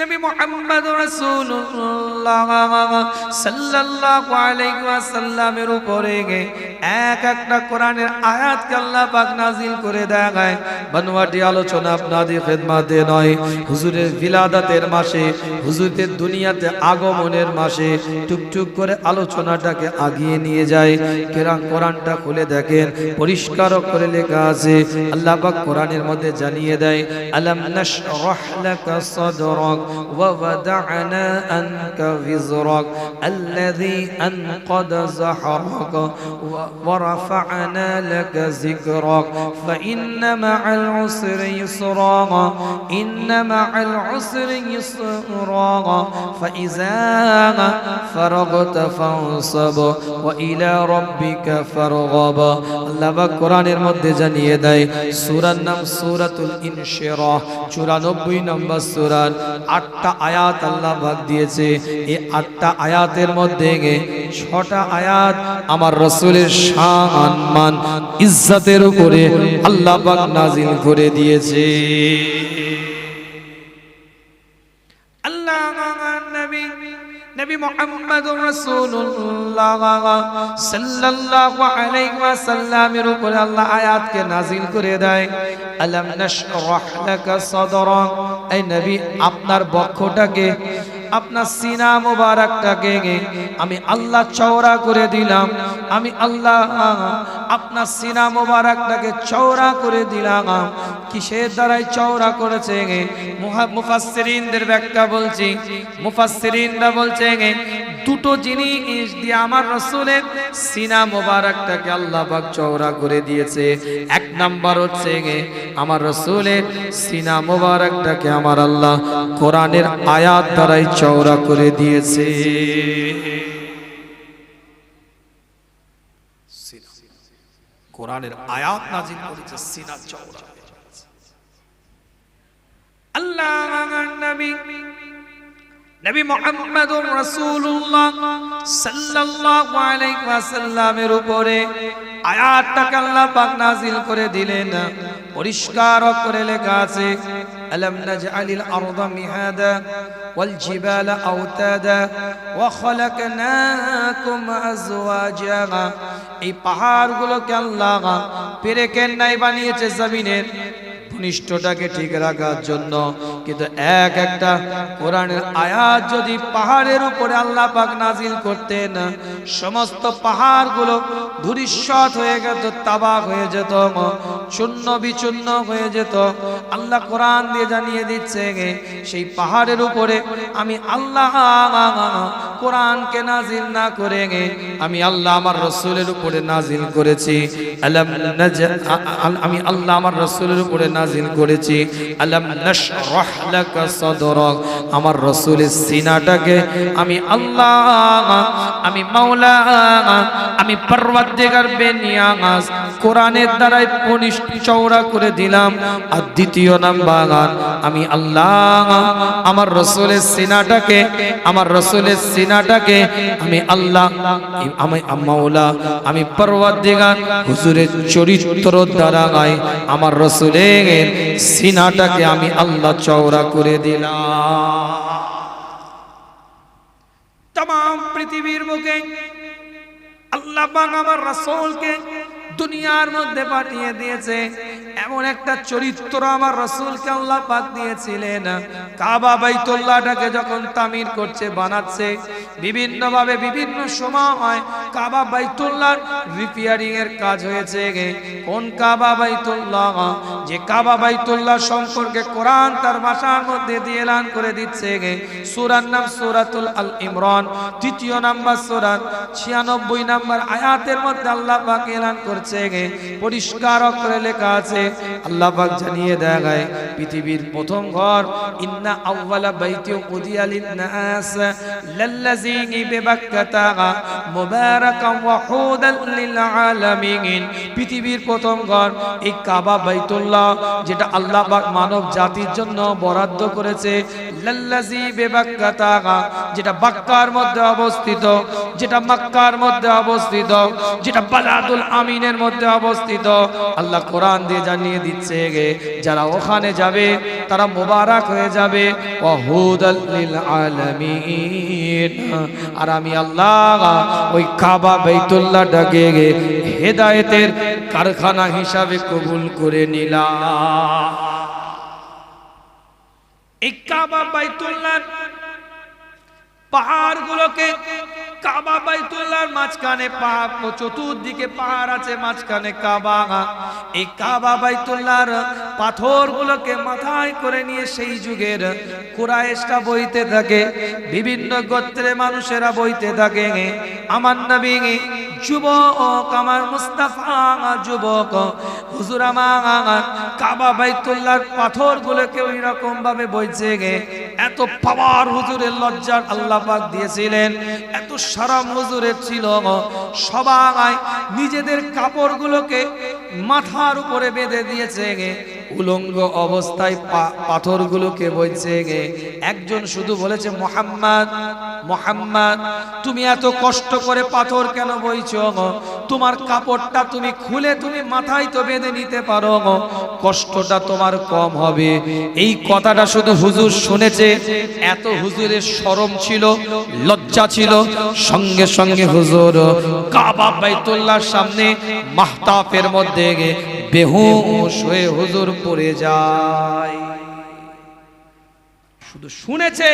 নবী মুহাম্মদ রাসূলুল্লাহ সাল্লাল্লাহু আলাইহি ওয়াসাল্লামের উপরে এক একটা কোরআনের আয়াতকে আল্লাহ পাক নাযিল করে দেয়। বনওয়াটি আলোচনা আপনাদের খিদমতে নয়, হুজুরের বিলাদাতের মাসে, হুজুরের দুনিয়াতে আগমনের মাসে টুকটুক করে আলোচনাটাকে আগিয়ে নিয়ে যায়। কোরআনটা খুলে দেখেন, পরিষ্কার করে লেখা আছে। আল্লাহ পাক কোরআনের মধ্যে জানিয়ে দেয়, আলাম নাশরাহ লাকা সাদরাক ওয়া ওয়াদা'না আনকা বিজরাক আল্লাযী আনকাদা যাহরাক ওয়া রাফা'না লাকা যিকরাক ফাইন্না মা'আল উসরি ইসরা ইন্না মা'আল উসরি ইসরা ফাইযা ফারাগতা ফানসাব ওয়া ইলা রাব্বিকা ফারগাব। আল্লাহ পাক কোরআনের মধ্যে জানিয়ে দেয়, সূরার নাম সূরাতুল ইনশিরাহ, 94 নম্বর সূরা, 8টা আয়াত আল্লাহ পাক দিয়েছে। এই 8টা আয়াতের মধ্যে 6টা আয়াত আমার রাসূলের শান মান ইজ্জতের উপরে আল্লাহ পাক নাযিল করে দিয়েছে। নবী মুহাম্মদুর রাসূলুল্লাহ সাল্লাল্লাহু আলাইহি ওয়াসাল্লামের উপরে আল্লাহ আয়াতকে নাযিল করে দেয়, আলাম নাশরাহ লাকা সাদরাক। এই নবী, আপনার বক্ষটাকে, আপনার সিনা মোবারকটাকে আমি আল্লাহ চওড়া করে দিলাম। আমি আল্লাহ আপনার সিনা মোবারকটাকে চওড়া করে দিলাম। কিসের দ্বারাই চওড়া করেছে? মুফাসসিরিনদের ব্যাখ্যা বলছি। মুফাসসিরিনরা বলছে দুটো জিনিস দিয়ে আমার রাসূলের সিনা মোবারকটাকে আল্লাহ পাক চওড়া করে দিয়েছে। এক নাম্বার হচ্ছে আমার রাসূলের সিনা মোবারকটাকে আমার আল্লাহ কোরআনের আয়াত দ্বারাই চওড়া করে দিয়েছে। কোরআনের আয়াত নাযিল করেছে, সিনা চওড়া। আল্লাহর নবী মুহাম্মদুর রাসূলুল্লাহ সাল্লাল্লাহু আলাইহি ওয়াসাল্লামের উপরে আয়াতটাকে আল্লাহ পাক নাযিল করে দিলেন। পরিষ্কার করে লেখা আছে, আলাম নাজআলিল আরদা মিহাদা ওয়াল জিবালা আওতাদা ওয়া খলাকনাকুম আজওয়াজা। এই পাহাড়গুলোকে আল্লাহ পেরেকের ন্যায় বানিয়েছে জমিনের ভূমিষ্ঠটাকে ঠিক রাখার জন্য। কিন্তু এক একটা কোরআনের আয়াত যদি পাহাড়ের উপরে আল্লাহ পাক নাযিল করতেন, সমস্ত পাহাড়গুলো ধূলিসাৎ হয়ে যেত, তাবাক হয়ে যেত, চূর্ণ বিচূর্ণ হয়ে যেত। আল্লাহ কোরআন দিয়ে জানিয়ে দিচ্ছে, সেই পাহাড়ের উপরে আমি আল্লাহ কোরআনকে নাযিল না করে আমি আল্লাহ আমার রাসূলের উপরে নাযিল করেছি। আমি আল্লাহ আমার রাসূলের উপরে নাযিল করেছি। আলাম নাশরাহ লাকা সাদরাক, আমার রাসূলের সিনাটাকে আমি আল্লাহ, আমি মাওলা, আমি পরওয়ারদিগার বেনিয়াজ কোরআনের দ্বারাই চওড়া করে দিলাম। আর দ্বিতীয় নাম্বার, আমি আল্লাহ আমার রাসূলের সিনাটাকে, আমার রাসূলের সিনাটাকে আমি আল্লাহ, আমি মাওলা, আমি পরওয়ারদিগার হুজুরের চরিত্র দ্বারা আমার রাসূলের সিনাটাকে আমি আল্লাহ চওড়া করে দিলাম। तमाम পৃথিবীর বুকে আল্লাহ পাক আমার রাসূলকে দুনিয়ার মধ্যে পাঠিয়ে দিয়েছে। এমন একটা চরিত্র আমার রাসূলকে আল্লাহ পাক দিয়েছিলেন। কাবা বাইতুল্লাহটাকে যখন তামির করছে, বানাচ্ছে, বিভিন্ন ভাবে বিভিন্ন সময় কাবা বাইতুল্লাহর রিপেয়ারিং এর কাজ হয়েছে। কোন কাবা বাইতুল্লাহ? যে কাবা বাইতুল্লাহ সম্পর্কে কোরআন তার ভাষার মধ্যে দিয়ে এলান করে দিচ্ছে। সূরার নাম সূরাতুল আল ইমরান, 3 নম্বর সূরা, 96 নম্বর আয়াতের মধ্যে আল্লাহ পাক এলান করছে, পরিষ্কার করে লেখা আছে। আল্লাহ পাক জানিয়ে দেয়, পৃথিবীর প্রথম ঘর, ইন্না আউওয়ালা বাইতি উদিয়া লিন-নাস লাল্লাযী বিবাক্কাতা মুবারাকান ওয়া হুদাল লিল আলামিন। পৃথিবীর প্রথম ঘর এই কাবা বাইতুল্লাহ, যেটা আল্লাহ পাক মানব জাতির জন্য বরাদ্দ করেছে। লাল্লাযী বিবাক্কাতা, যেটা বাক্কার মধ্যে অবস্থিত, যেটা মক্কার মধ্যে অবস্থিত, যেটা বালাদুল আমিনের জমিনের মধ্যে অবস্থিত। আল্লাহ কোরআন দিয়ে জানিয়ে দিচ্ছে গে যারা ওখানে যাবে তারা মোবারক হয়ে যাবে, ওয়া হুদাল লিল আলামিন। আর আমি আল্লাহ ওই কাবা বাইতুল্লাহটাকে হেদায়েতের কারখানা হিসাবে কবুল করে নিলাম। এই কাবা বাইতুল্লাহ পাহাড়গুলোকে, কাবা বাইতুল্লাহর মাঝখানে পাহাড়, চতুর্দিকে পাহাড় আছে, মাঝখানে কাবা। এই কাবা বাইতুল্লাহর পাথরগুলোকে মাথায় করে নিয়ে সেই যুগের কুরাইশরা বইতে থাকে, বিভিন্ন গোত্রের মানুষেরা বইতে থাকে। আমার নবী যুবক, আমার মুস্তাফা যুবক হুজুর আমার কাবা বাইতুল্লাহর পাথরগুলোকে ওই রকম ভাবে বইছে গে। এত পাওয়ার হুজুরের লজ্জার আল্লাহ পাক দিয়েছিলেন, এত শরম হুজুরের ছিল, সবাই নিজেদের কাপড়গুলোকে মাথার উপরে বেঁধে দিয়েছে গে, উলঙ্গ অবস্থায় পাথরগুলোকে বইছে গে। একজন শুধু বলেছে, মুহাম্মদ মুহাম্মদ তুমি এত কষ্ট করে পাথর কেন বইছো? তোমার কাপড়টা তুমি খুলে তুমি মাথায় তো বেঁধে নিতে পারো, কষ্টটা তোমার কম হবে। এই কথাটা শুধু হুজুর শুনেছে, এত হুজুরের শরম ছিল, লজ্জা ছিল, সঙ্গে সঙ্গে হুজুর কাবা বাইতুল্লাহর সামনে মাহতাবের মধ্যে বেহুশ হয়ে হুজুর পড়ে যায়। শুধু শুনেছে।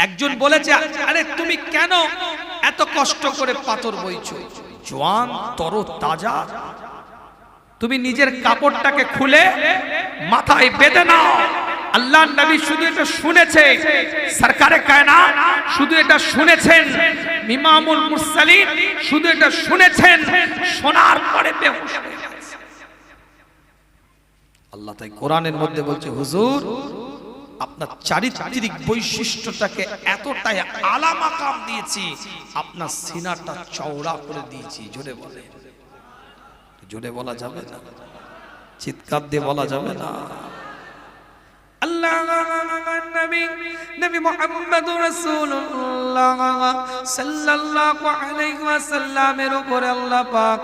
একজন বলেছে, আরে তুমি কেন এত কষ্ট করে পাথর বইছো? জওয়ান তরো তাজা, তুমি নিজের কাপড়টাকে খুলে মাথায় বেঁধে নাও। আল্লাহর নবী শুধু এটা শুনেছে, সরকারে কায়নাত শুধু এটা শুনেছেন, ইমামুল মুরসালিন শুধু এটা শুনেছেন, শোনার পরে বেহুশ হয়ে গেছে। আল্লাহ তাই কোরআনের মধ্যে বলছে, হুজুর আপনার চারিত্রিক বৈশিষ্ট্যটাকে এতটাই আলা মাকাম দিয়েছি, আপনার সিনাটা চওড়া করে দিয়েছি। জোরে বলে, জোরে বলা যাবে না, চিৎকার দিয়ে বলা যাবে না। আল্লাহ নবী মুহাম্মদুর রাসূলুল্লাহ সাল্লাল্লাহু আলাইহি ওয়াসাল্লামের উপরে আল্লাহ পাক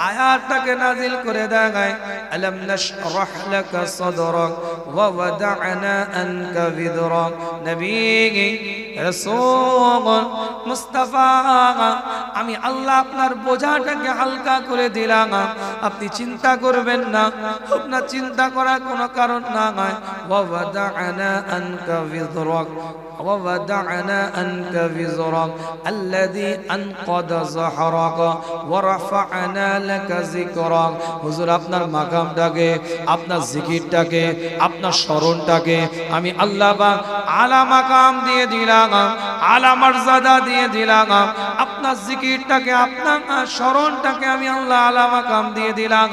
আয়াতটাকে নাযিল করে দেয়, আলাম নাশরাহ লাকা সাদরাক ওয়া ওয়াদা'না আনকা বিদরাক। নবী রাসূল মুস্তাফা, আমি আল্লাহ আপনার বোঝাটাকে হালকা করে দিলাম, আপনি চিন্তা করবেন না, আপনার চিন্তা করার কোনো কারণ না। ووضعنا عنك وزرك ووضعنا عنك وزرك الذي أنقض ظهرك ورفعنا لك ذكرك। হুজুর আপনার মাকামটাকে, আপনার জিকিরটাকে, আপনার স্মরণটাকে আমি আল্লাহ পাক আলা মাকাম দিয়ে দিলাম, আলা মর্যাদা দিয়ে দিলাম। আপনার জিকিরটাকে, আপনার স্মরণটাকে আমি আল্লাহ আলা মাকাম দিয়ে দিলাম।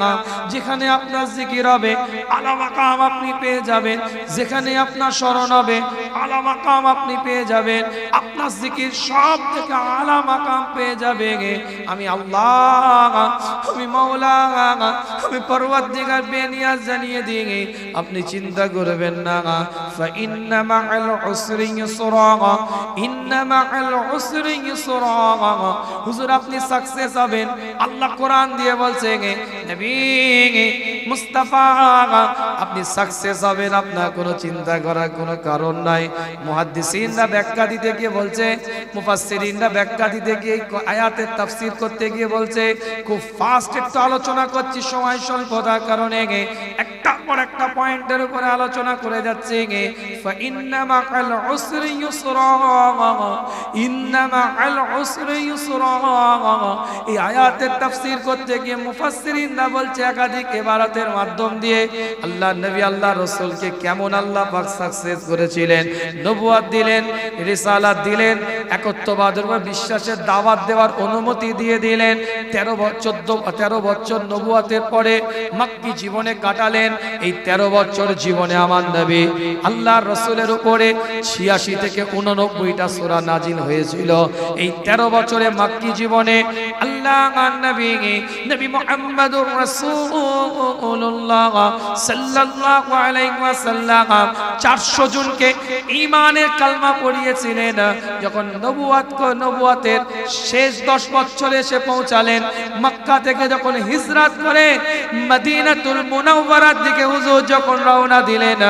যেখানে আপনার জিকির হবে আলা মাকাম আপনি পেয়ে যাবেন, যেখানে আপনার স্মরণ হবে আলা মাকাম আপনি পেয়ে যাবেন, আপনার জিকির সব থেকে আলা মাকাম পেয়ে যাবে। আমি আল্লাহ, আমি মাওলা, আমি পরওয়ারদিগার বেনিয়াজ জানিয়ে দিই, আপনি চিন্তা করবেন না। ফাইন্না মাআল উসরি ইউসরা, ইন্না মাআল উসরি ইউসরা। হুজুর আপনি সাকসেস হবেন, আল্লাহ কোরআন দিয়ে বলছে নবী মুস্তাফা আপনি সাকসেস হবেন, আপনার কোনো চিন্তা করার কোনো কারণ নাই। মুহাদ্দিসিনরা ব্যাখ্যা দিতে গিয়ে বলছে, মুফাসসিরিনরা ব্যাখ্যা দিতে গিয়ে আয়াতের তাফসীর করতে গিয়ে বলছে, খুব ফাস্ট একটু আলোচনা করছি, সময় স্বল্পতার কারণে একটা পর একটা পয়েন্টের উপরে আলোচনা করে যাচ্ছে। ফাইন্না মাআল উসরি ইউসরা, ইন্না মাআল উসরি ইউসরা। এই আয়াতের তাফসীর করতে গিয়ে মুফাসসিরিনরা বলছে একাধিক ইবারতের মাধ্যম দিয়ে আল্লাহ নবী, আল্লাহ রাসূলকে কেমন আল্লাহ পাক সাকসেস করেছিলেন, নবুয়ত দিলেন, রিসালাত দিলেন, একত্ববাদের উপর বিশ্বাসের দাওয়াত দেওয়ার অনুমতি দিয়ে দিলেন। 13 বছর নবুয়তের পরে মক্কি জীবনে কাটালেন। এই 13 বছর জীবনে আমার নবী আল্লাহর রাসূলের উপরে 86 থেকে 89টা সূরা নাজিল হয়েছিল। এই 13 বছরে মক্কি জীবনে আল্লাহর নবী মুহাম্মদুর রাসূল রাসূলুল্লাহ সাল্লাল্লাহু আলাইহি ওয়াসাল্লাম 400 জনকে ঈমানের কালমা পড়িয়েছিলেন। যখন নবুয়তের শেষ 10 বছরে এসে পৌঁছালেন, মক্কা থেকে যখন হিজরত করে মদিনাতুল মুনাওয়ারার দিকে হুজুর যখন রওনা দিলেন,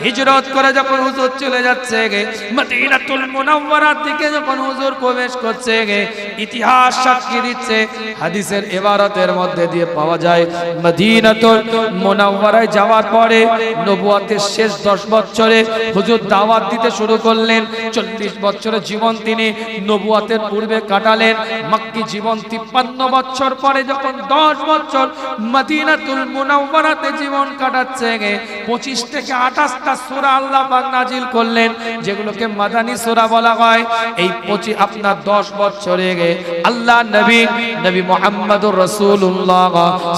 হিজরত করে যখন হুজুর চলে যাচ্ছে মদিনাতুল মুনাওয়ারার দিকে যখন হুজুর প্রবেশ করছে, ইতিহাস সাক্ষী দিচ্ছে, হাদিসের ইবারতের মধ্যে দিয়ে পাওয়া যায় মদিনাতুল মুনাওয়ারায় যাওয়ার পরে নবুয়তের শেষ 10 বছরে হুজুর দাওয়াত দিতে শুরু করলেন। 40 বছরের জীবন তিনি নবুয়তের পূর্বে কাটালেন। মক্কি জীবন 53 বছর পরে যখন 10 বছর মদিনাতুল মুনাওয়ারাতে জীবন কাটাচ্ছে, 25 থেকে 28টা সূরা আল্লাহ পাক নাজিল করলেন, যেগুলোকে মাদানী সূরা বলা হয়। এই 10 বছরে আল্লাহ নবী মুহাম্মদুর রাসূলুল্লাহ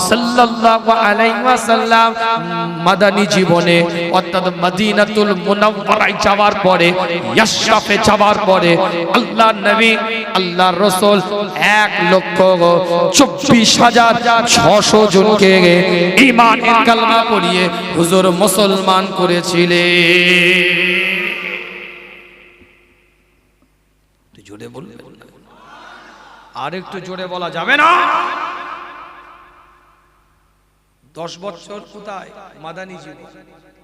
সাল্লাল্লাহু আলাইহি ওয়াসাল্লাম মাদানী জীবনে অর্থাৎ মদিনাতুল মুনাওয়ারায় যাওয়ার পরে, ইয়াশরাফে যাওয়ার পরে আল্লাহ নবী আল্লাহর রাসূল 1,24,600 জনকে ঈমানের কালমা পড়িয়ে হুজুর মুসলমান করেছিলেন। জোরে বলবেন, আর একটু জোরে বলা যাবে না? 10 বছর কোথায় মাদানী জীবন,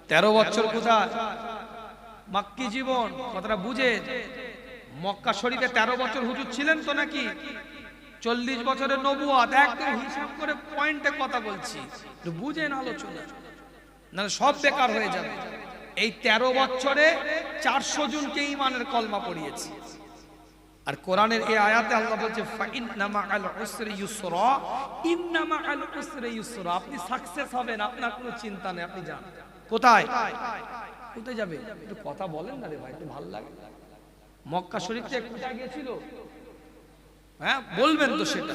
13 বছর কোথায় মক্কি জীবন। কথাটা বুঝে, মক্কা শরীফে 13 বছর হুজুর ছিলেন তো নাকি? 40 বছরের নবুয়ত, একদম হিসাব করে পয়েন্টে কথা বলছি, একটু বুঝেন আলোচনা, না সব বেকার হয়ে যাবে। এই 13 বছরে 400 জনকে ঈমানের কলমা পড়িয়েছে। আর কোরআনের এই আয়াতে আল্লাহ বলছে ফাইন্না মাআল উসরি ইউসরা, ইন্না মাআল উসরি ইউসরা। আপনি সাকসেস হবেন, আপনার কোনো চিন্তা নেই, আপনি যান। কোথায় কোথায় যাবে? একটু কথা বলেন না রে ভাই, একটু ভালো লাগে। মক্কা শরীফ থেকে কোথায় গিয়েছিল? হ্যাঁ বলবেন তো সেটা।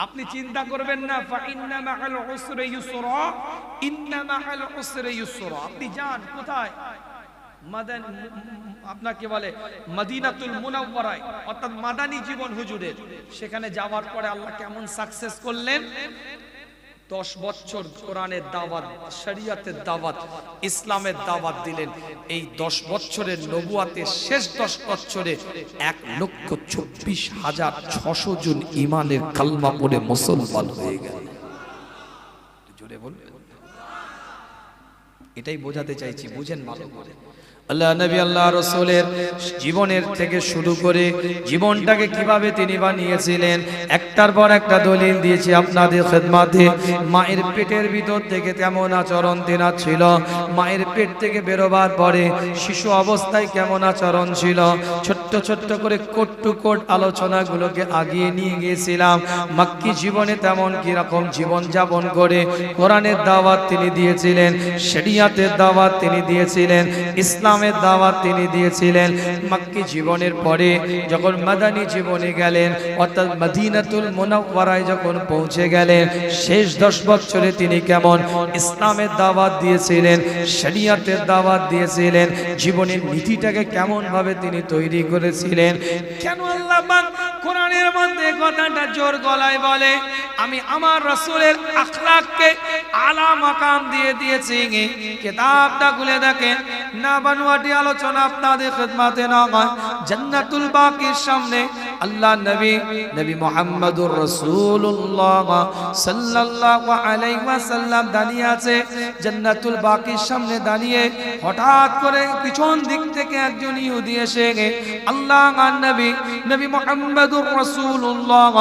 আপনি চিন্তা করবেন না ফাইন্না মাআল উসরি ইউসরা, ইন্না মাআল উসরি ইউসরা। আপনি যান কোথায়? আপনাকে বলে মদিনাতুল মুনাওয়ারায়, অর্থাৎ মাদানী জীবন হুজুরের। সেখানে যাওয়ার পরে আল্লাহ কেমন সাকসেস করলেন? 10 বছর কোরআনের দাওয়াত, শরীয়তের দাওয়াত, ইসলামের দাওয়াত দিলেন। এই 10 বছরের নবুয়তের শেষ 10 বছরে 1,24,600 জন ঈমানের কালমা পড়ে মুসলমান হয়ে গেল। জোরে বলবেন। এটাই বোঝাতে চাইছি, বুঝেন ভালো করে। আল্লাহ নবী আল্লাহ রাসূলের জীবনের থেকে শুরু করে জীবনটাকে কিভাবে তিনি বানিয়েছিলেন, একটার পর একটা দলিল দিয়েছি আপনাদের খেদমতে। মায়ের পেটের ভিতর থেকে কেমন আচরণ তেনার ছিল, মায়ের পেট থেকে বেরোবার পরে শিশু অবস্থায় কেমন আচরণ ছিল, ছোট্ট ছোট্ট করে কোট টু কোট আলোচনাগুলোকে আগিয়ে নিয়ে গিয়েছিলাম। মক্কি জীবনে তেমন কিরকম জীবন যাপন করে কোরআনের দাওয়াত তিনি দিয়েছিলেন, শরিয়াতের দাওয়াত তিনি দিয়েছিলেন, ইসলামের দাওয়াত তিনি দিয়েছিলেন। মক্কি জীবনের পরে যখন মাদানী জীবনে গেলেন, অর্থাৎ মদিনাতুল মুনাওয়ারায় যখন পৌঁছে গেলেন, শেষ 10 বছরে তিনি কেমন ইসলামের দাওয়াত দিয়েছিলেন, শরিয়াতের দাওয়াত দিয়েছিলেন, জীবনের নীতিটাকে কেমন ভাবে তিনি তৈরি করেছিলেন। কেন আল্লাহ পাক কোরআনের মধ্যে কথাটা জোর গলায় বলে, আমি আমার রাসূলের আখলাককে আলা মাকাম দিয়ে দিয়েছি। কিতাবটা খুলে দেখেন, না বানোয়াটি আলোচনা আপনাদের খেদমতে না হয়। জান্নাতুল বাকির সামনে আল্লাহ নবী মুহাম্মদুর রাসূলুল্লাহ সাল্লাল্লাহু আলাইহি ওয়াসাল্লাম দাঁড়িয়ে আছে। জান্নাতুল বাকির সামনে দাঁড়িয়ে হঠাৎ করে পিছন দিক থেকে একজন ইহুদি এসে আল্লাহর নবী মুহাম্মদুর রাসূলুল্লাহ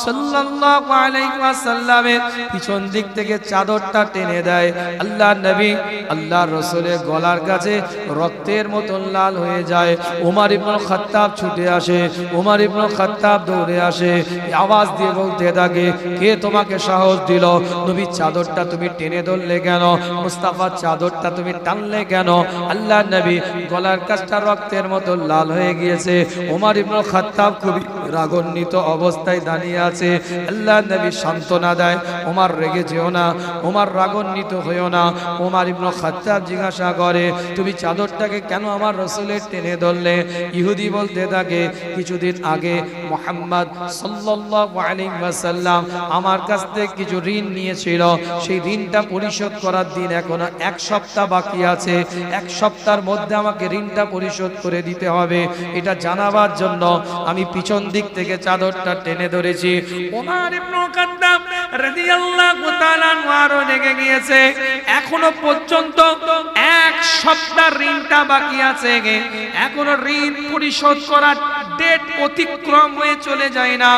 সাল্লাল্লাহু আলাইহি ওয়াসাল্লামের পিছন দিক থেকে চাদরটা টেনে দেয়। আল্লাহর নবী আল্লাহর রাসূলের গলার কাছে রক্তের মতো লাল হয়ে যায়। ওমর ইবনে খাত্তাব ছুটে আসে, ওমর ইবনে খাত্তাব দৌড়ে আসে, আওয়াজ দিয়ে বলতে থাকে, কে তোমাকে সাহস দিল? নবীর চাদরটা তুমি টেনে ধরলে কেন? মুস্তাফার চাদরটা তুমি টানলে কেন? আল্লাহর নবী গলার কাছটা রক্তের মতো লাল হয়ে গিয়েছে। ওমর ইবনে খাত্তাব খুবই রাগান্বিত অবস্থায় দাঁড়িয়ে আছে। আল্লাহ নবী সান্ত্বনা দেয়, ওমর রেগে যেও না, ওমর রাগান্বিত হইও না। ওমর ইবনে খাত্তাব জিজ্ঞাসা করে, তুমি চাদরটাকে কেন আমার রাসূলের টেনে ধরলে? ইহুদি বলতে থাকে, কিছুদিন আগে মুহাম্মদ সাল্লাল্লাহু আলাইহি ওয়াসাল্লাম আমার কাছ থেকে কিছু ঋণ নিয়েছিল, সেই ঋণটা পরিশোধ করার দিন এখনো 1 সপ্তাহ বাকি আছে। 1 সপ্তাহের মধ্যে আমাকে ঋণটা পরিশোধ করে দিতে হবে। এটা জানাবার জন্য আমি পিছন দিক থেকে চাদরটা টেনে ধরেছি। ওমর ইবনে খাত্তাব রাদিয়াল্লাহু তাআলা আরো রেগে গিয়েছে। এখনো পর্যন্ত 1 সপ্তাহ ঋণটা বাকি আছে, এখনো ঋণ পরিশোধ করার ডেট অতিক্রম হয়ে চলে যায় না।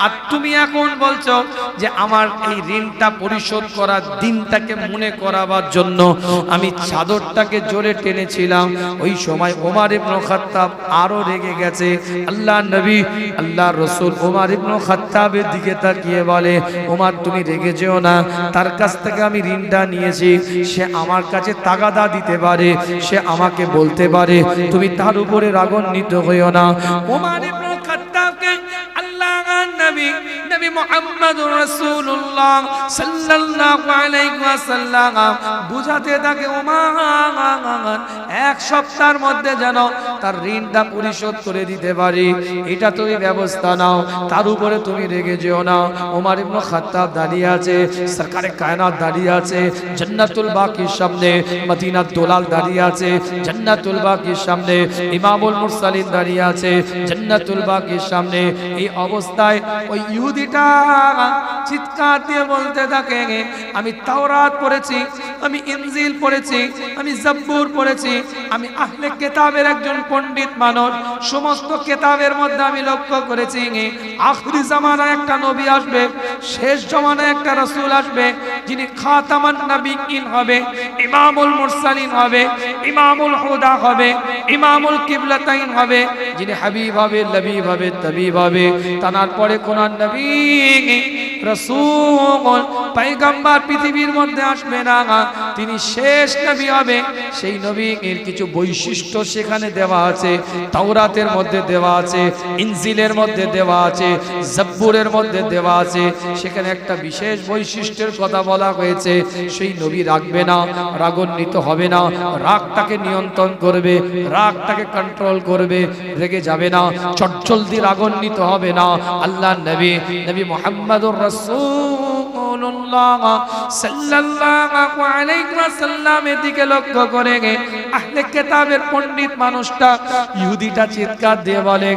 আর তুমি এখন বলছো যে আমার এই ঋণটা পরিশোধ করার দিনটাকে মনে করাবার জন্য আমি চাদরটাকে জোরে টেনেছিলাম। ওই সময় ওমর ইবনে খাত্তাব আরো রেগে গেছে। আল্লাহ নবী, আল্লাহ রাসূল ওমর ইবনে খাত্তাবের দিকে তাকিয়ে বলে, ওমর তুমি রেগে যেও না, তার কাছ থেকে আমি ঋণটা নিয়েছি, সে আমার কাছে তাগাদা দিতে পারে, সে আমাকে বলতে পারে, তুমি তার উপরে রাগান্বিত হইও না। ওমর ইবনে খাত্তাবকে আল্লাহর নবী নবী মুহাম্মদুর রাসূলুল্লাহ সাল্লাল্লাহু আলাইহি ওয়াসাল্লাম বুঝাতে থাকে, ওমর 1 সপ্তাহের মধ্যে যেন তার ঋণটা পরিশোধ করে দিতে পারি, এটা তুমি ব্যবস্থা নাও, তার উপরে তুমি রেগে যেও না। ওমর ইবনে খাত্তাব দাঁড়িয়ে আছে, সরকারে কায়নাত দাঁড়িয়ে আছে, জান্নাতুল বাকির সামনে মদিনার দোলাল দাঁড়িয়ে আছে, জান্নাতুল বাকির সামনে ইমামুল মুরসালিন দাঁড়িয়ে আছে, জান্নাতুল বাকির সামনে। এই অবস্থায় ওই ইহুদিটা চিৎকার দিয়ে বলতে থাকে, আমি তাওরাত পড়েছি, আমি ইনজিল পড়েছি, আমি জাব্বুর পড়েছি, আমি আহলে কিতাবের একজন পণ্ডিত মানুষ, সমস্ত কিতাবের মধ্যে আমি লক্ষ্য করেছি আখিরি জামানায় একটা নবী আসবে, শেষ জামানায় একটা রাসূল আসবে, যিনি খাতামান নবিয়্যিন হবে, ইমামুল মুরসালিন হবে, ইমামুল হুদা হবে, ইমামুল কিবলাতাইন হবে, যিনি হাবিব হবে, লবিব হবে, তাবিব হবে। তার পরে কোন নবী রাসূল পয়গম্বর পৃথিবীর মধ্যে আসবে না, তিনি শেষ নবী হবে। সেই নবীর কিছু বৈশিষ্ট্য সেখানে দেওয়া আছে, তাওরাতের মধ্যে দেওয়া আছে, ইনজিলের মধ্যে দেওয়া আছে, জাব্বুরের মধ্যে দেওয়া আছে। সেখানে একটা বিশেষ বৈশিষ্ট্যের কথা বলা হয়েছে, সেই নবী রাগবে না, রাগান্বিত হবে না, রাগটাকে নিয়ন্ত্রণ করবে, রাগটাকে কন্ট্রোল করবে, রেগে যাবে না, চটজলদি রাগান্বিত হবে না। আল্লাহ নবী নবী মুহাম্মদুর রাসূলুল্লাহ সাল্লাল্লাহু আলাইহি ওয়াসাল্লামের দিকে লক্ষ্য করে আহলে কিতাবের পণ্ডিত মানুষটা ইহুদিটা চিৎকার দিয়ে বলে,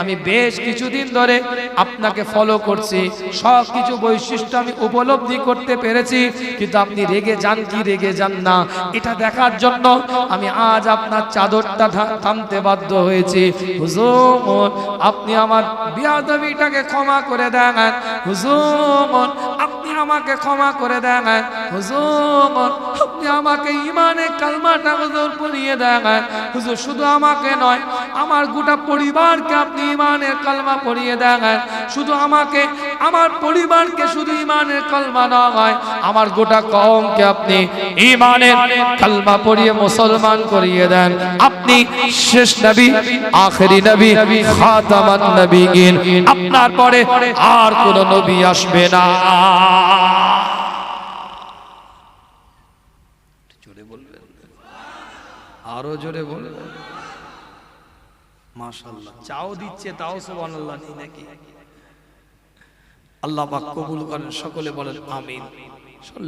আমি বেশ কিছুদিন ধরে আপনাকে ফলো করছি, সব কিছু বৈশিষ্ট্য আমি উপলব্ধি করতে পেরেছি, কিন্তু আপনি রেগে যান কি রেগে যান না এটা দেখার জন্য আমি আজ আপনার চাদরটা থামতে বাধ্য হয়েছি। হুজুর আপনি আমার বিয়াদবিটাকে ক্ষমা করে দেন, হুজুর আপনি আমাকে ক্ষমা করে দেন, হুজুর আপনি আমাকে ঈমানের কালমাটা হুজুর পড়িয়ে দেন, হুজুর শুধু আমাকে নয় আমার গোটা পরিবারকে আপনি ঈমানের কালমা পড়িয়ে দেন, শুধু আমাকে আমার পরিবারকে শুধু ঈমানের কালমা নয় আমার গোটা কওমকে আপনি ঈমানের কালমা পড়িয়ে মুসলমান করিয়ে দেন। আপনি শেষ নবী, আখেরি নবী, খাতামান নবিয়্যিন, আপনার পরে আর কোন নবী আসবে না। জোরে বলবেন, আরো জোরে বলবেন। মাশাআল্লাহ, চাও দিচ্ছে তাও সুবহানাল্লাহ নেই নাকি? আল্লাহ পাক কবুল করেন, সকলে বলেন আমিন।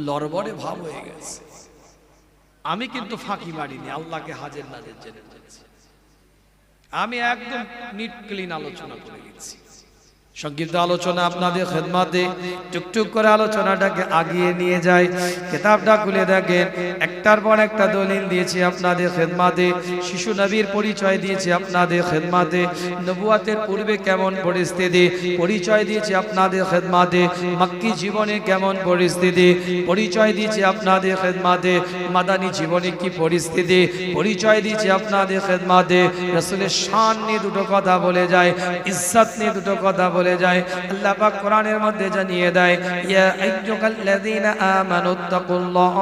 লড়বড়ে ভাব হয়ে গেছে। আমি কিন্তু ফাঁকি মারিনি, আল্লাহকে হাজির নাজির জেনে বলছি। আমি একদম নিট ক্লিন আলোচনা করে গেছি। সংক্ষিপ্ত আলোচনা আপনাদের খেদমতে টুকটুক করে আলোচনাটাকে আগিয়ে নিয়ে যায়। কিতাবটা খুলে দেখেন, একটার পর একটা দলিল দিয়েছি আপনাদের খেদমতে। শিশু নবীর পরিচয় দিয়েছি আপনাদের খেদমতে। নবুয়াতের পূর্বে কেমন পরিস্থিতি পরিচয় দিয়েছি আপনাদের খেদমতে। মক্কি জীবনে কেমন পরিস্থিতি পরিচয় দিয়েছি আপনাদের খেদমতে। মাদানী জীবনে কি পরিস্থিতি পরিচয় দিয়েছি আপনাদের খেদমতে। রাসূলের শান নিয়ে দুটো কথা বলে যায়, ইজ্জত নিয়ে দুটো কথা বলে বলে যায়। আল্লাহ পাক কোরআনের মধ্যে জানিয়ে দেয়, ইয়া আইয়ুহাল্লাযীনা আমানুত্তাকুল্লাহ,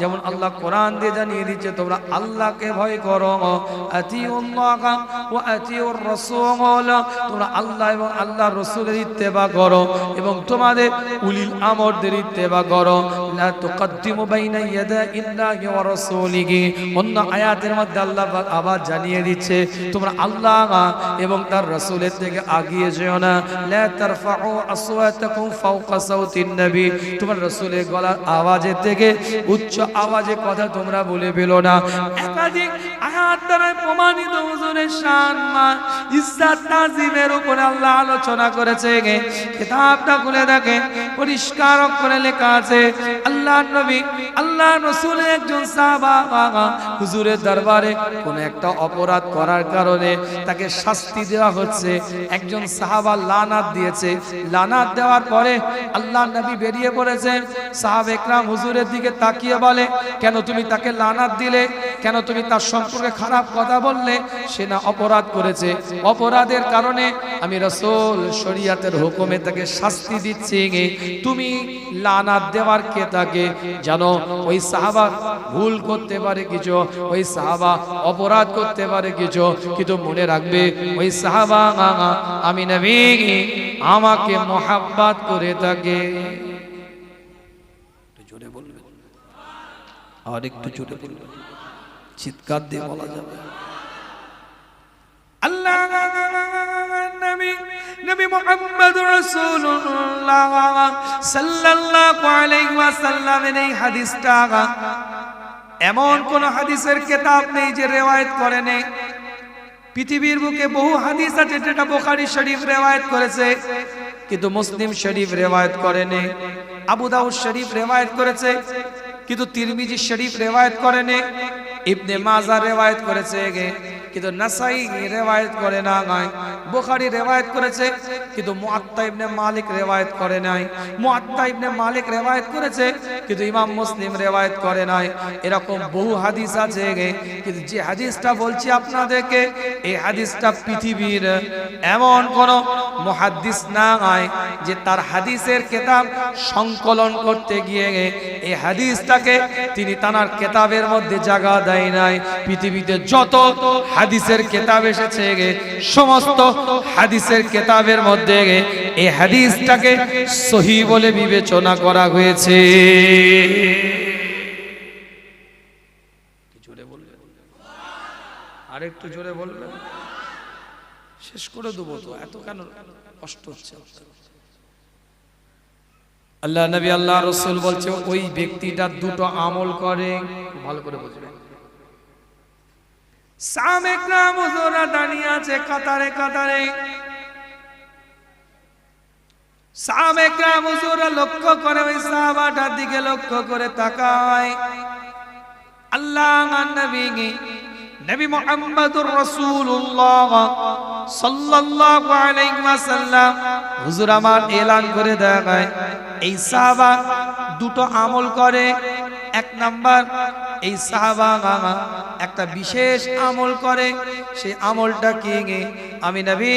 যেমন আল্লাহ কোরআন দিয়ে জানিয়ে দিচ্ছে তোমরা আল্লাহকে ভয় করো, আতিউল্লাহ ওয়া আতিউর রাসূল, তোমরা আল্লাহ এবং আল্লাহর রাসূলের ইত্তেবা করো এবং তোমাদের উলিল আমরদের ইত্তেবা করো। লা তুকদ্দিমু বাইনা ইয়াদাইল্লাহি ওয়া রাসূলিহি, অন্য আয়াতের মধ্যে আল্লাহ পাক আবার জানিয়ে দিচ্ছে তোমরা আল্লাহ এবং তার রাসূলের থেকে আগিয়ে যেও না। লা তারফাউ আসওয়াতাকুম ফাওকা সাউতিন নবী, তোমার রাসূলের গলার আওয়াজের থেকে উচ্চ আওয়াজে কথা তোমরা বলে ফেলো না। একাধিক আয়াত দ্বারা প্রমাণিত হুজুরের শান মান ইজ্জত তাজিমের উপরে আল্লাহ আলোচনা করেছে। কিতাবটা খুলে দেখেন, পরিষ্কার করে লেখা আছে আল্লাহর নবী আল্লাহর রাসূলের একজন সাহাবা হুজুরের দরবারে কোন একটা অপরাধ করার কারণে তাকে শাস্তি দেওয়া হচ্ছে। একজন সাহাবা লানাত দিয়েছে, লানাত দেওয়ার পরে আল্লাহর নবী বেরিয়ে পড়েছেন। সাহাবা একরাম হুজুরের দিকে তাকিয়ে বলে, কেন তুমি তাকে লানাত দিলে, কেন তুমি তার সম্পর্কে খারাপ কথা বললে? সে না অপরাধ করেছে, অপরাধের কারণে আমি রাসূল শরীয়তের হুকুমে তাকে শাস্তি দিচ্ছি, তুমি লানাত দেওয়ার কে তাকে? জানো ওই সাহাবা ভুল করতে পারে কিছু, ওই সাহাবা অপরাধ করতে পারে কিছু, কিন্তু মনে রাখবে ওই সাহাবা আমি নবী আমাকে মোহাব্বত করে থাকে। জোরে বলবে, আর একটু জোরে বলবে, চিৎকার দিয়ে বলা যাবে। আল্লাহ নবী মুহাম্মদ রাসূলুল্লাহ সাল্লাল্লাহু আলাইহি ওয়াসাল্লামের এই হাদিসটা এমন কোন হাদিসের কিতাব নেই যে রিওয়ায়াত করে নেই। পৃথিবীর বুকে বহু হাদিস আছে যেটা বুখারী শরীফ রিওয়ায়াত করেছে, কিন্তু মুসলিম শরীফ রিওয়ায়াত করেনি। আবু দাউদ শরীফ রিওয়ায়াত করেছে, কিন্তু তিরমিজি শরীফ রিওয়ায়াত করেনি। ইবনে মাজাহ রিওয়ায়াত করেছে, কিন্তু নাসাই রিওয়ায়াত করে না। বুখারী রিওয়ায়াত করেছে, কিন্তু মুআত্তা ইবনে মালিক রিওয়ায়াত করে নাই। মুআত্তা ইবনে মালিক রিওয়ায়াত করেছে, কিন্তু ইমাম মুসলিম রিওয়ায়াত করে নাই। এরকম বহু হাদিস আছে, কিন্তু যে হাদিসটা বলছি আপনাদেরকে, এই হাদিসটা পৃথিবীর এমন কোন মুহাদ্দিস নাই যে তার হাদিসের কিতাব সংকলন করতে গিয়ে এই হাদিসটাকে তিনি তার কিতাবের মধ্যে জায়গা দেয় নাই। পৃথিবীতে যত হাদিসের কিতাব এসেছে, সমস্ত হাদিসের কিতাবের মধ্যে এই হাদিসটাকে সহিহ বলে বিবেচনা করা হয়েছে। জোরে বলবে, আরেকটু জোরে বলবে, শেষ করে দেবো তো, এত কেন কষ্ট হচ্ছে? আল্লাহ নবী আল্লাহ রাসূল বলছে ওই ব্যক্তিটা দুটো আমল করে, ভালো করে বুঝবেন। সাহাবা একরাম হুজুরা দাঁড়িয়ে আছে কাতারে কাতারে, সাহাবা একরাম হুজুরা লক্ষ্য করে ওই সাহাবাটার দিকে লক্ষ্য করে তাকায়। আল্লাহর নবী মুহাম্মদুর রাসূলুল্লাহ সাল্লাল্লাহু আলাইহি ওয়াসাল্লাম হুজুর আমার এলান করে দেয় এই সাহাবা দুটো আমল করে। এক নাম্বার, এই সাহাবা একটা বিশেষ আমল করে, সেই আমলটা কি? আমি নবী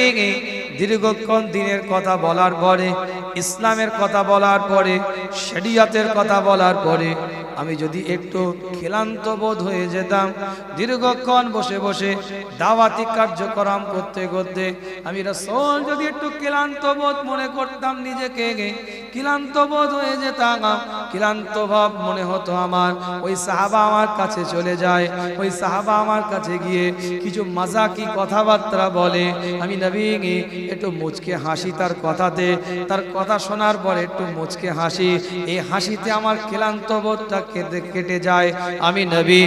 দীর্ঘক্ষণ দিনের কথা বলার পরে, ইসলামের কথা বলার পরে, শরীয়তের কথা বলার পরে আমি যদি একটু ক্লান্ত বোধ হয়ে যেতাম, দীর্ঘক্ষণ বসে বসে দাওয়াতি কার্যক্রম করতে করতে আমি রাসূল যদি একটু ক্লান্ত বোধ মনে করতাম, নিজেকে ক্লান্ত বোধ হয়ে যেতাম, ক্লান্ত ভাব মনে হতো আমার, ওই সাহাবা আমার কাছে চলে যায়, ওই সাহাবা আমার কাছে গিয়ে কিছু মাজাকি কথাবার্তা বলে, আমি নবী একটু মুচকে হাসি তার কথাতে, তার কথা শোনার পরে একটু মুচকে হাসি, এই হাসিতে আমার ক্লান্ত বোধটা কেটে যায়। আমি নবী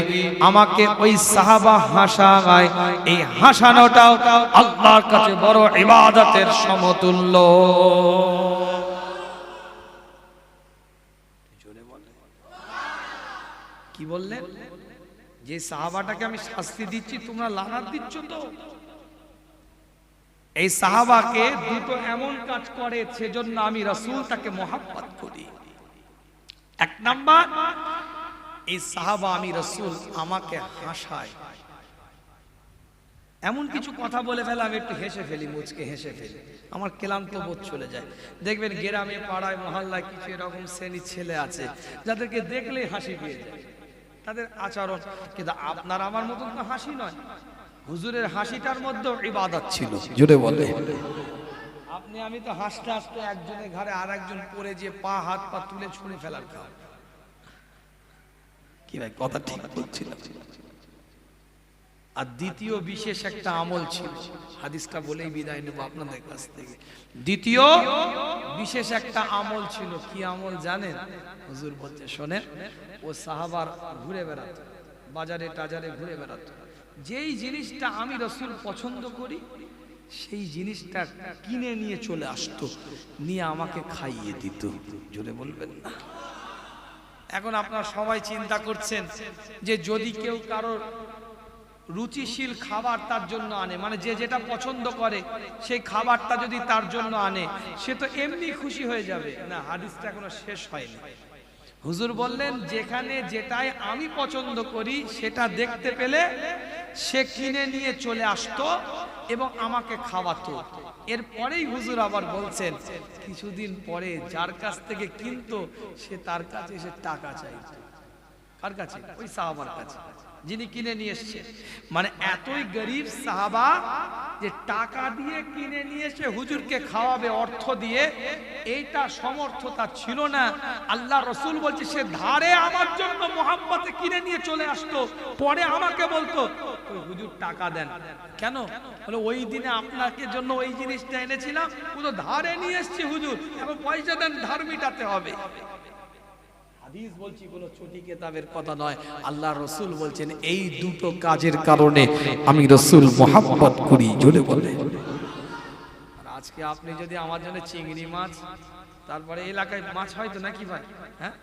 আমাকে ওই সাহাবা হাসায়, এই হাসানোটাও আল্লাহর কাছে বড় ইবাদতের সমতুল্য। কি বললেন? যে সাহাবাটাকে আমি শাস্তি দিচ্ছি তোমরা লানাত দিচ্ছ তো? এই সাহাবাকে দুটো এমন কাজ করে সেজন্য আমি রাসূল তাকে মহব্বত করি। এক নাম্বার, এই সাহাবা আমি রাসূল আমাকে হাসায়। এমন কিছু কথা বলে ফেলে আমি একটু হেসে ফেলি, মুচকে হেসে ফেলি, আমার ক্লান্ত বোধ চলে যায়। দেখবেন গ্রামে পাড়ায় মহল্লায় কিছু এরকম শ্রেণীর ছেলে আছে যাদেরকে দেখলেই হাসি পেয়ে যায়, তাদের আচরণ। কিন্তু আপনার আমার মতন তো হাসি নয়, হুজুরের হাসিটার মধ্যেও ইবাদত ছিল, জুড়ে বলে। আপনি আমি তো হাসতে হাসতে একজনের ঘাড়ে আর একজন পড়ে যে পা হাত পা তুলে ছুঁড়ে ফেলার খাও। কি ভাই কথা ঠিক বলছিল? আর দ্বিতীয় বিশেষ একটা আমল ছিল, হাদিসটা বলেই বিদায় নেব আপনাদের কাছ থেকে। দ্বিতীয় বিশেষ একটা আমল ছিল, কি আমল জানেন? হুজুর বলতে শোনেন, ও সাহাবার ঘুরে বেড়াতো, বাজারে টাজারে ঘুরে বেড়াতো, যেই জিনিসটা আমি রাসূল পছন্দ করি সেই জিনিসটা কিনে নিয়ে চলে আসতো, নিয়ে আমাকে খাইয়ে দিত। জোরে বলবেন না? এখন আপনারা সবাই চিন্তা করছেন যে যদি কেউ কারোর রুচিশীল খাবার তার জন্য আনে, মানে যে যেটা পছন্দ করে সেই খাবারটা যদি তার জন্য আনে, সে তো এমনি খুশি হয়ে যাবে না। হাদিসটা এখনো শেষ হয়নি। হুজুর বললেন যেখানে যেটাই আমি পছন্দ করি সেটা দেখতে পেলে সে কিনে নিয়ে চলে আসতো এবং আমাকে খাওয়াতো। এরপরেই হুজুর আবার বলছেন কিছুদিন পরে যার কাছ থেকে কিনতো সে তার কাছে এসে টাকা চাইতো। কার কাছে? ওই সাহাবার কাছে যিনি কিনে নিয়ে এসছে। মানে এতই গরিব সাহাবা যে টাকা দিয়ে কিনে নিয়ে এসে হুজুরকে খাওয়াবে অর্থ দিয়ে, এইটা সমর্থতা ছিল না। আল্লাহ রসুল বলছে সে ধারে আমার জন্য মোহাম্মতে কিনে নিয়ে চলে আসতো, পরে আমাকে বলতো ওই হুজুর টাকা দেন। কেন? বলে ওই দিনে আপনাকে জন্য ওই জিনিসটা এনেছিলাম, ও তো ধারে নিয়ে এসছি হুজুর, এখন পয়সা দেন, ধার মিটাতে হবে। হাদিস বলছি কোনো ছোটি কিতাবের কথা নয়। আল্লাহ রসুল বলছেন এই দুটো কাজের কারণে আমি রসুল মোহাম্মত করি। জোরে বলে। আজকে আপনি যদি আমার জন্য চিংড়ি মাছ, তারপরে এলাকায় মাছ হয় তো নাকি ভাই? হ্যাঁ,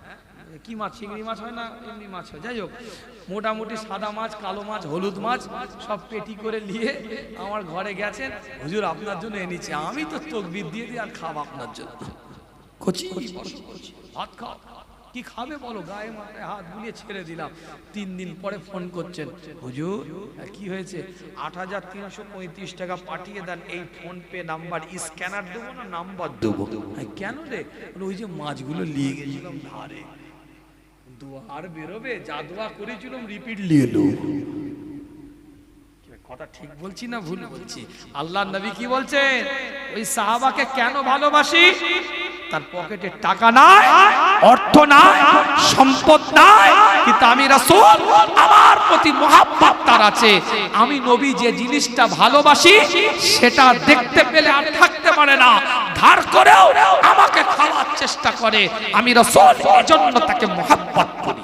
কি মাছ? চিংড়ি মাছ হয় না এমনি মাছ হয়? যাই হোক, মোটামুটি সাদা মাছ, কালো মাছ, হলুদ মাছ সব পেটি করে নিয়ে আমার ঘরে গেছেন, হুজুর আপনার জন্য এনেছি। আমি তো তাকবীর দিয়ে দিই আর খাবো আপনার জন্য। কচি ভাত খাও, কি খাবে বলো? গায়ে মাথায় হাত বুলিয়ে ছেড়ে দিলাম। 3 দিন পরে ফোন করছেন, হুজুর কি হয়েছে? ৮৩৩৫ টাকা পাঠিয়ে দেন, এই ফোন পে নাম্বার, স্ক্যানার দেবো না নাম্বার দেবো? কেন রে? ওই যে মাছগুলো নিয়ে গেছিলাম ধারে, দুয়ার বেরোবে, যা দোয়া করেছিলাম রিপিট নিয়ে লো। কথা ঠিক বলছি না ভুল বলছি? আল্লাহর নবী কি বলছেন? ওই সাহাবাকে কেন ভালোবাসি? তার পকেটে টাকা নাই, অর্থ নাই, সম্পদ নাই, কিন্তু আমি রাসূল, আমার প্রতি মহব্বত তার আছে। আমি নবী যে জিনিসটা ভালোবাসি সেটা দেখতে পেলে আর থাকতে পারে না, ধার করেও আমাকে খাওয়ার চেষ্টা করে। আমি রাসূল এজন্য তাকে মহব্বত করি।